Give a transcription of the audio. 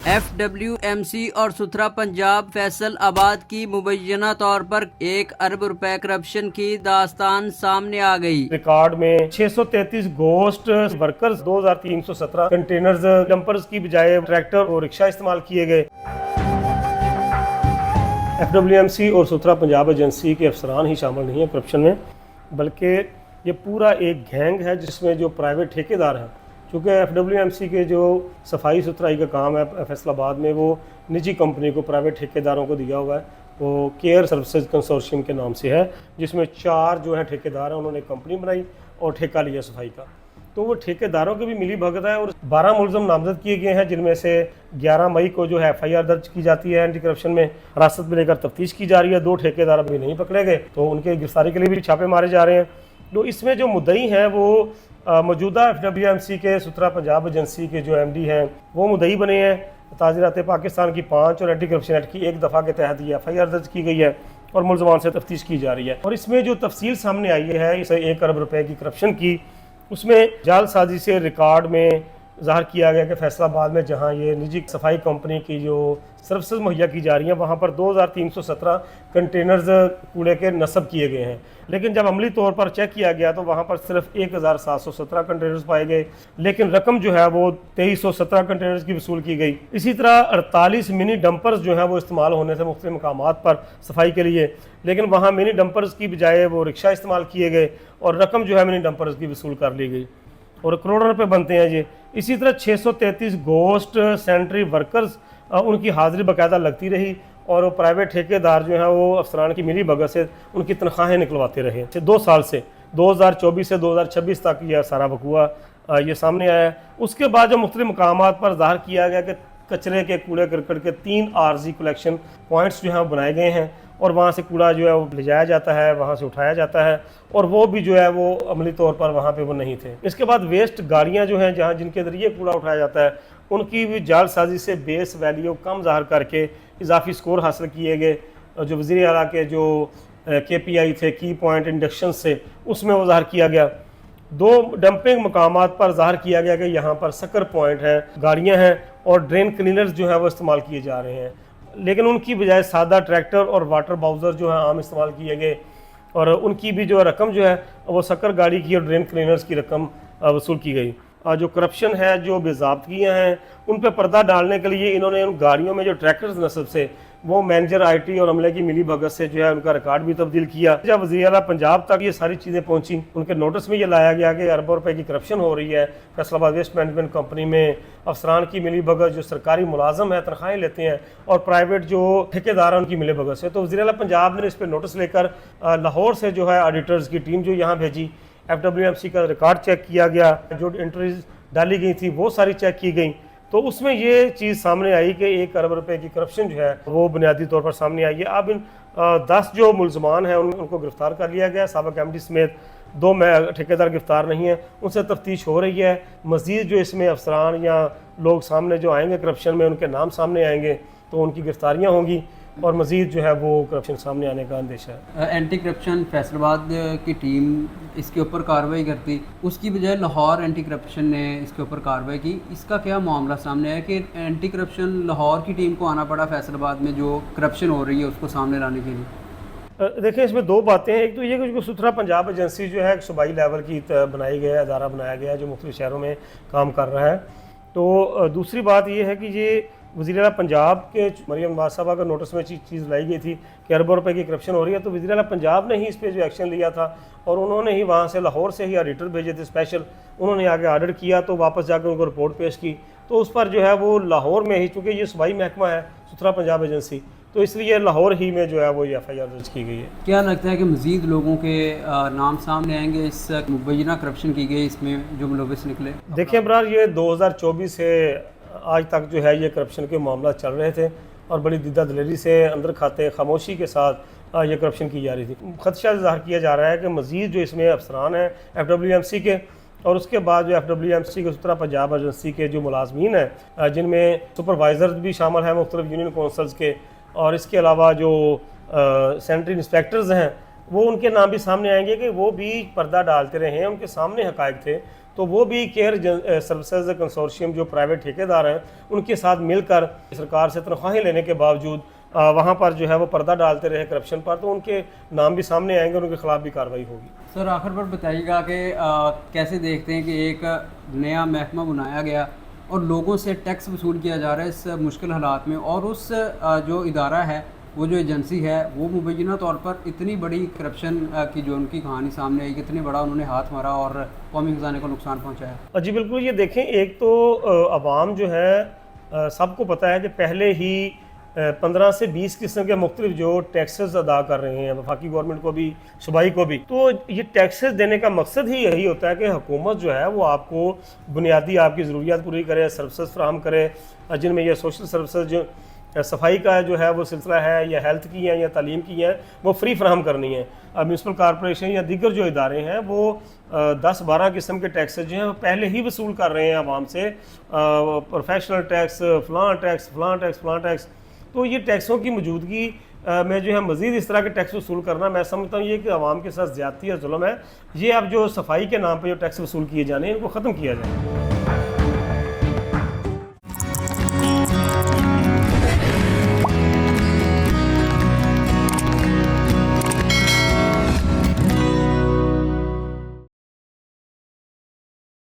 FWMC और सुथरा पंजाब फैसलाबाद की मुबैना तौर पर 1 अरब रुपए करप्शन की दास्तान सामने आ गई। रिकॉर्ड में 633 घोस्ट वर्कर्स, 2317 कंटेनर्स, डंपर्स की बजाय ट्रैक्टर और रिक्शा इस्तेमाल किए गए। FWMC और सुथरा पंजाब एजेंसी के अफसरान ही शामिल नहीं है करप्शन में, बल्कि ये पूरा एक गैंग है जिसमें जो प्राइवेट ठेकेदार हैं। चूँकि FWMC के जो सफाई सुथराई का काम है फैसलाबाद में, वो निजी कंपनी को, प्राइवेट ठेकेदारों को दिया हुआ है। वो केयर सर्विसेज कंसोर्शियम के नाम से है, जिसमें 4 जो है ठेकेदार हैं, उन्होंने कंपनी बनाई और ठेका लिया सफाई का। तो वो ठेकेदारों की भी मिली भगत है और 12 मुलज़म नामजद किए गए हैं, जिनमें से 11 मई को जो है FIR दर्ज की जाती है एंटी करप्शन में। हिरासत में लेकर तफ्तीश की जा रही है। 2 ठेकेदार अभी नहीं पकड़े गए, तो उनके गिरफ्तारी के लिए भी छापे मारे जा रहे हैं। तो इसमें जो मुद्दई हैं वो मौजूदा FWMC के सुथरा पंजाब एजेंसी के जो MD हैं वो मुद्दई बने हैं। ताज़ीरात पाकिस्तान की 5 और एंटी करप्शन एक्ट की 1 दफ़ा के तहत ये FIR दर्ज की गई है और मुलज़मान से तफ्तीश की जा रही है। और इसमें जो तफसील सामने आई है इस 1 अरब रुपए की करप्शन की, उसमें जालसाजी से रिकॉर्ड में ज़ाहिर किया गया कि फैसलाबाद में जहां ये निजी सफाई कंपनी की जो सर्विसेज मुहैया की जा रही हैं, वहां पर 2317 कंटेनर्स कूड़े के नस्ब किए गए हैं। लेकिन जब अमली तौर पर चेक किया गया तो वहां पर सिर्फ 1717 कंटेनर्स पाए गए, लेकिन रकम जो है वो 2317 कंटेनर्स की वसूल की गई। इसी तरह 48 मिनी डंपर्स जो हैं वो इस्तेमाल होने थे मुख्तलिफ मकामात पर सफाई के लिए, लेकिन वहाँ मिनी डंपर्स की बजाय वो रिक्शा इस्तेमाल किए गए और रकम जो है मिनी डंपर्स की वसूल कर ली गई और करोड़ों रुपए बनते हैं ये। इसी तरह 633 घोस्ट सैनिटरी वर्कर्स, उनकी हाजिरी बाकायदा लगती रही और प्राइवेट ठेकेदार जो हैं वो अफसरान की मिली भगत से उनकी तनख्वाहें निकलवाते रहे। 2 साल से 2024 से 2026 तक यह सारा वकूआ ये सामने आया है। उसके बाद जो मुख्तलिफ मकामात पर ज़ाहिर किया गया कि कचरे के, कूड़े करकट के 3 आर्जी कलेक्शन पॉइंट्स जो हैं बनाए गए हैं और वहाँ से कूड़ा जो है वो ले जाया जाता है, वहाँ से उठाया जाता है, और वो भी जो है वो अमली तौर पर वहाँ पे वो नहीं थे। इसके बाद वेस्ट गाड़ियाँ जो हैं जहाँ जिनके ज़रिए कूड़ा उठाया जाता है, उनकी भी जालसाजी से बेस वैल्यू कम ज़ाहिर करके इजाफी स्कोर हासिल किए गए। जो वज़ीर आला के जो KPI थे, की पॉइंट इंडक्शन से, उसमें वो ज़ाहिर किया गया। 2 डंपिंग मकामात पर ज़ाहिर किया गया कि यहाँ पर सकर पॉइंट है, गाड़ियाँ हैं और ड्रेन क्लीनर्स जो हैं वो इस्तेमाल किए जा रहे हैं, लेकिन उनकी बजाय सादा ट्रैक्टर और वाटर बाउज़र जो है आम इस्तेमाल किए गए और उनकी भी जो रकम जो है वो सकर गाड़ी की और ड्रेन क्लीनर्स की रकम वसूल की गई। जो करप्शन है, जो बेज़ाब्तियाँ हैं, उन पर पर्दा डालने के लिए इन्होंने उन गाड़ियों में जो ट्रैक्टर्स नस्ब से वो मैनेजर IT और अमले की मिली भगत से जो है उनका रिकॉर्ड भी तब्दील किया। जब वज़ीर आला पंजाब तक ये सारी चीज़ें पहुंची, उनके नोटिस में ये लाया गया कि अरबों रुपए की करप्शन हो रही है फैसलाबाद वेस्ट मैनेजमेंट कंपनी में। अफसरान की मिली भगत, जो सरकारी मुलाजम है, तनख्वाहें लेते हैं, और प्राइवेट जो ठेकेदार हैं उनकी मिली भगत से। तो वज़ीर आला पंजाब ने इस पर नोटिस लेकर लाहौर से जो है ऑडिटर्स की टीम जो यहाँ भेजी, FWMC का रिकॉर्ड चेक किया गया, जो एंट्रीज डाली गई थी वो सारी चेक की गई। तो उसमें ये चीज़ सामने आई कि 1 अरब रुपए की करप्शन जो है वो बुनियादी तौर पर सामने आई है। अब इन 10 जो मुलजमान हैं उनको गिरफ्तार कर लिया गया। साबिक MD समेत 2 ठेकेदार गिरफ्तार नहीं है, उनसे तफ्तीश हो रही है। मज़ीद जो इसमें अफसरान या लोग सामने जो आएंगे करप्शन में, उनके नाम सामने आएंगे तो उनकी गिरफ्तारियाँ होंगी और मज़ीद जो है वो करप्शन सामने आने का अंदेशा है। एंटी करप्शन फैसलाबाद की टीम इसके ऊपर कार्रवाई करती, उसकी बजाय लाहौर एंटी करप्शन ने इसके ऊपर कार्रवाई की। इसका क्या मामला सामने है कि एंटी करप्शन लाहौर की टीम को आना पड़ा फैसलाबाद में जो करप्शन हो रही है उसको सामने लाने के लिए? देखिए, इसमें 2 बातें हैं। एक तो ये कि सुथरा पंजाब एजेंसी जो है एक सूबाई लेवल की बनाई गई है, अदारा बनाया गया है जो मुख्तलिफ शहरों में काम कर रहा है। तो दूसरी बात ये है कि ये वज़ीर आला पंजाब के मरियम नवाज़ साहबा का नोटिस में चीज़ लाई गई थी कि अरबों रुपए की करप्शन हो रही है, तो वज़ीर आला पंजाब ने ही इस पर जो एक्शन लिया था और उन्होंने ही वहाँ से लाहौर से ही ऑडिटर भेजे थे स्पेशल। उन्होंने आगे ऑर्डर किया तो वापस जाकर उनको रिपोर्ट पेश की, तो उस पर जो है वो लाहौर में ही, चूँकि ये सूबाई महकमा है सुथरा पंजाब एजेंसी, तो इसलिए लाहौर ही में जो है वो ये FIR दर्ज की गई है। क्या लगता है कि मज़ीद लोगों के नाम सामने आएंगे इस मुबैना करप्शन की गई इसमें जो मुलविस निकले? देखिए अबरार, ये 2024 से आज तक जो है ये करप्शन के मामला चल रहे थे और बड़ी दिद्दा दिलेरी से अंदर खाते खामोशी के साथ ये करप्शन की जा रही थी। खदशा ज़ाहिर किया जा रहा है कि मज़ीद जो इसमें अफसरान हैं FWMC के और उसके बाद जो FWMC के सुथरा पंजाब एजेंसी के जो मुलाजमीन हैं, जिनमें सुपरवाइज़र भी शामिल हैं मुख्तलिफ यूनियन कौंसल्स के, और इसके अलावा जो सैनिटरी इंस्पेक्टर्स हैं, वो उनके नाम भी सामने आएंगे कि वो भी पर्दा डालते रहे हैं, उनके सामने हक़ाइक़ थे। तो वो भी केयर सर्विसेज कंसोर्शियम जो प्राइवेट ठेकेदार हैं उनके साथ मिलकर सरकार से तनख्वाहें लेने के बावजूद वहाँ पर जो है वो पर्दा डालते रहे करप्शन पर, तो उनके नाम भी सामने आएंगे और उनके खिलाफ भी कार्रवाई होगी। सर आखिर पर बताइएगा कि कैसे देखते हैं कि एक नया महकमा बनाया गया और लोगों से टैक्स वसूल किया जा रहा है इस मुश्किल हालात में, और उस जो इदारा है, वो जो एजेंसी है, वो मुबैना तौर पर इतनी बड़ी करप्शन की जो उनकी कहानी सामने आई, कितनी बड़ा उन्होंने हाथ मारा और कौमी खजाने को नुकसान पहुंचाया। जी बिल्कुल, ये देखें, एक तो अवाम जो है सबको पता है कि पहले ही 15 से 20 किस्म के मुख्तलिफ जो टैक्सेस अदा कर रहे हैं वफाकी गवर्नमेंट को भी, सूबाई को भी। तो ये टैक्सेस देने का मकसद ही यही होता है कि हुकूमत जो है वो आपको बुनियादी आपकी ज़रूरियात पूरी करे, सर्विसेज फ्राहम करे, जिनमें यह सोशल सर्विसेज जो सफाई का जो है वो सिलसिला है, या हेल्थ की है या तालीम की है, वो फ्री फ्राहम करनी है। म्यूनसिपल कॉरपोरेशन या दीगर जो इदारे हैं वो 10-12 किस्म के टैक्सेस जो हैं वो पहले ही वसूल कर रहे हैं आवाम से, प्रोफेशनल टैक्स, फ़लाँ टैक्स, फ़लाँ टैक्स, फ़लाँ टैक्स। तो ये टैक्सों की मौजूदगी में जो है मज़ीद इस तरह के टैक्स वसूल करना, मैं समझता हूँ ये कि आवाम के साथ ज़्यादती या जुल्म है। ये अब जो सफाई के नाम पर जो टैक्स वसूल किए जाने हैं इनको ख़त्म किया जाए।